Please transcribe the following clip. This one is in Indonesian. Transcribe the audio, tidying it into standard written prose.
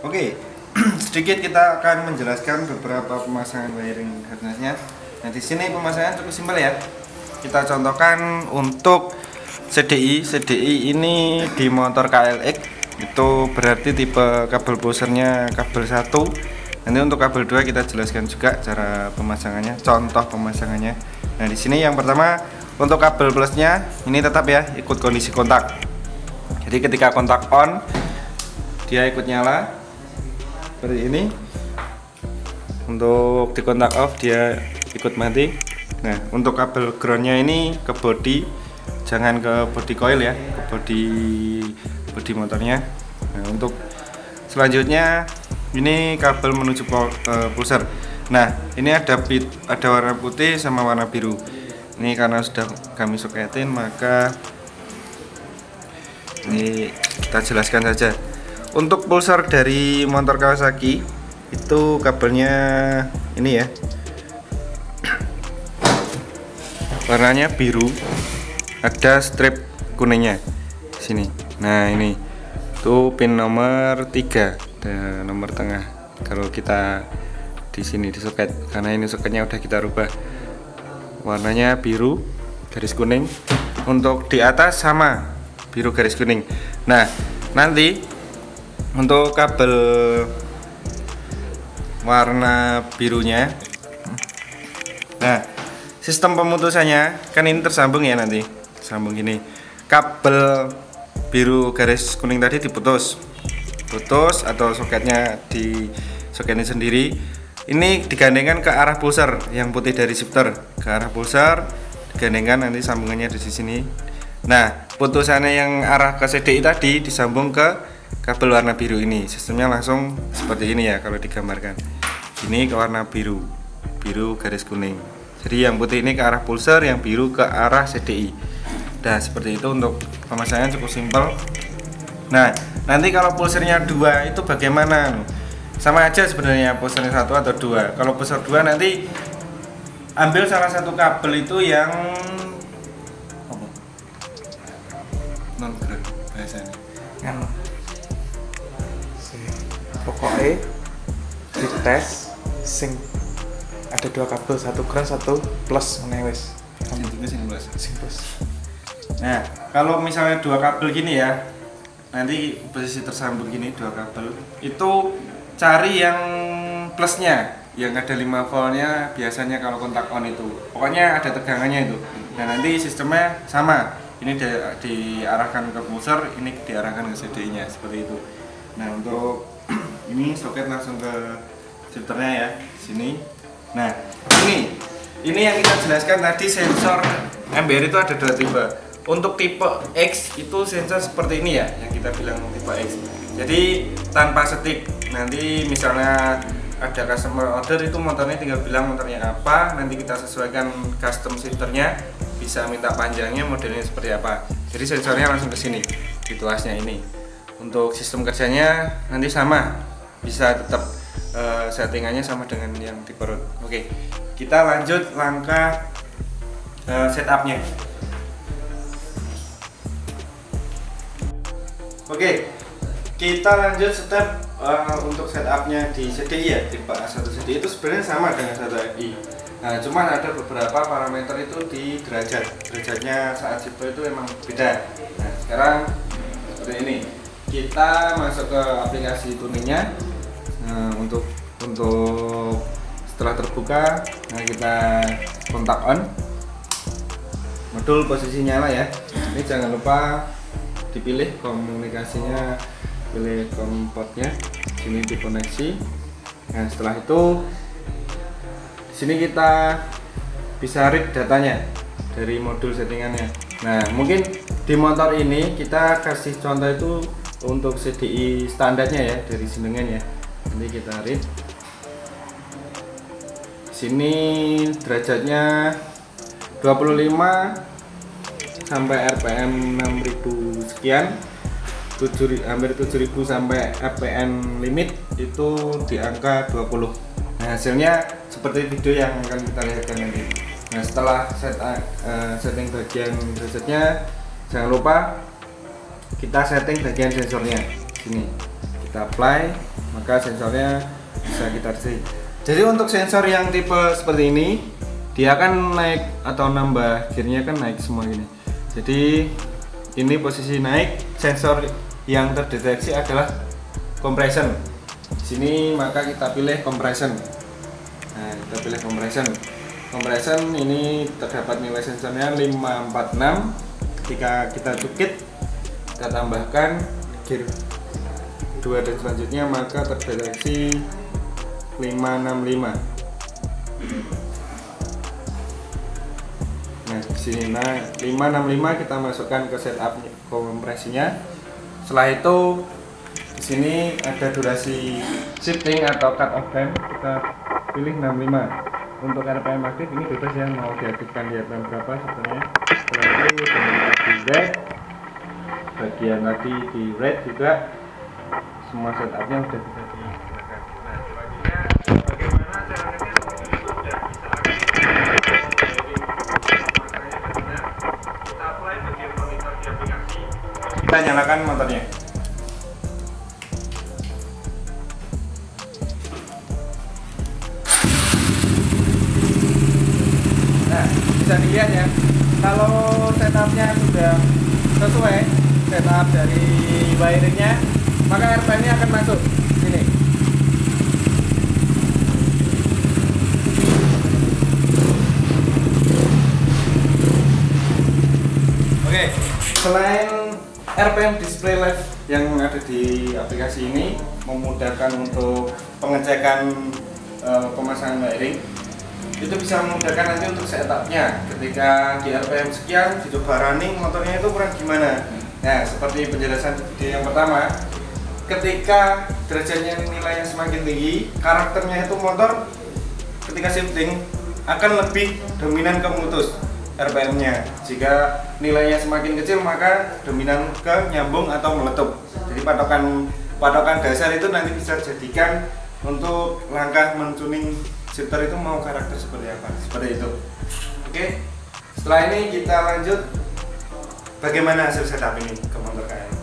Oke, sedikit kita akan menjelaskan beberapa pemasangan wiring harnessnya. Nah, di sini pemasangan cukup simpel ya. Kita contohkan untuk CDI ini di motor KLX itu berarti tipe kabel pushernya kabel 1. Nanti untuk kabel 2 kita jelaskan juga cara pemasangannya, contoh pemasangannya. Nah, di sini yang pertama untuk kabel plusnya ini tetap ya ikut kondisi kontak. Jadi ketika kontak on dia ikut nyala seperti ini. Untuk di kontak off dia ikut mati. Nah, untuk kabel groundnya ini ke body, jangan ke body coil ya, ke body motornya. Nah, untuk selanjutnya ini kabel menuju pusher. Nah, ini ada warna putih sama warna biru. Ini karena sudah kami soketin, maka ini kita jelaskan saja. Untuk pulsar dari motor Kawasaki itu kabelnya ini ya, warnanya biru, ada strip kuningnya sini. Nah, ini tuh pin nomor 3, nomor tengah. Kalau kita di sini di soket, karena ini soketnya udah kita rubah, warnanya biru garis kuning. Untuk di atas sama biru garis kuning. Nah, nanti untuk kabel warna birunya, nah sistem pemutusannya kan ini tersambung ya, nanti sambung gini. Kabel biru garis kuning tadi putus atau soketnya di soketnya sendiri. Ini digandengkan ke arah pulsar yang putih dari shifter, ke arah pulsar digandengkan, nanti sambungannya di sini. Nah, putusannya yang arah ke CDI tadi disambung ke kabel warna biru ini. Sistemnya langsung seperti ini ya kalau digambarkan. Ini ke warna biru garis kuning. Jadi yang putih ini ke arah pulsar, yang biru ke arah CDI. Nah, seperti itu untuk pemasangan cukup simpel. Nah, nanti kalau pulsernya 2 itu bagaimana? Sama aja sebenarnya pulsernya 1 atau 2. Kalau pulser 2 nanti ambil salah satu kabel itu yang non ground bahasanya. Kan pokoknya dites sing ada 2 kabel, 1 ground 1 plus menewes. Sing plus. Nah, kalau misalnya 2 kabel gini ya, nanti posisi tersambung gini 2 kabel, itu cari yang plusnya, yang ada 5 voltnya biasanya kalau kontak on itu. Pokoknya ada tegangannya itu. Nah, nanti sistemnya sama. Ini diarahkan ke pusher, ini diarahkan ke CDI nya seperti itu. Nah, untuk ini soket langsung ke shifternya ya, sini. Nah, ini yang kita jelaskan tadi, sensor MBR itu ada 2 tipe. Untuk tipe X itu sensor seperti ini ya, yang kita bilang tipe X. Jadi tanpa setik. Nanti misalnya ada customer order, itu motornya tinggal bilang motornya apa, nanti kita sesuaikan custom shifternya, bisa minta panjangnya, modelnya seperti apa. Jadi sensornya langsung ke sini di tuasnya ini. Untuk sistem kerjanya nanti sama, bisa tetap settingannya sama dengan yang tipe road. Oke, kita lanjut langkah setupnya. Oke, kita lanjut step untuk setupnya di CDI ya, tipe A1 CDI itu sebenarnya sama dengan 1FI. Nah, cuman ada beberapa parameter itu di derajatnya saat shifter itu emang beda. Nah, sekarang seperti ini, kita masuk ke aplikasi tuningnya. Nah, untuk setelah terbuka, nah kita kontak on, modul posisi nyala ya. Ini jangan lupa dipilih komunikasinya, pilih COM portnya, sini dikoneksi. Nah, setelah itu di sini kita bisa read datanya dari modul settingannya. Nah, mungkin di motor ini kita kasih contoh itu untuk CDI standarnya ya, dari sinengan ya. Nanti kita read. Sini derajatnya 25 sampai RPM 6000 sekian, hampir 7000 sampai RPM limit itu di angka 20. Nah, hasilnya seperti video yang akan kita lihatkan nanti. Nah, setelah setting bagian derajatnya, jangan lupa kita setting bagian sensornya. Sini kita apply. maka sensornya bisa kita reset. Jadi untuk sensor yang tipe seperti ini, dia akan naik atau nambah gearnya kan naik semua gini. Jadi ini posisi naik, sensor yang terdeteksi adalah compression. Di sini maka kita pilih compression. Nah, kita pilih compression. Compression ini terdapat nilai sensornya 546. Ketika kita cukit, kita tambahkan gear 2 dan selanjutnya maka terdeteksi 565. Nah, di sini 565 kita masukkan ke setup kompresinya. Setelah itu di sini ada durasi shifting atau cut off time, kita pilih 65. Untuk RPM aktif ini bebas ya, mau diaktifkan di RPM berapa sebenarnya. Setelah itu di red, bagian tadi di red juga semua setupnya sudah bisa digunakan. Nah, selanjutnya bagaimana caranya seperti itu dan kita apply bagian monitor di aplikasi. Kita nyalakan motornya. Nah, bisa dilihat ya, kalau setupnya sudah sesuai setup dari wiringnya, maka RPM-nya akan masuk sini. Oke, selain RPM display live yang ada di aplikasi ini memudahkan untuk pengecekan pemasangan wiring, itu bisa memudahkan nanti untuk setupnya. Ketika di RPM sekian dicoba running, motornya itu kurang gimana. Nah, seperti penjelasan video yang pertama, ketika derajatnya nilai yang semakin tinggi, karakternya itu motor ketika shifting akan lebih dominan ke mutus RPM-nya. Jika nilainya semakin kecil maka dominan ke nyambung atau meletup. Jadi patokan dasar itu nanti bisa jadikan untuk langkah mentuning shifter itu mau karakter seperti apa, seperti itu. Oke, setelah ini kita lanjut bagaimana hasil setup ini ke motor kalian.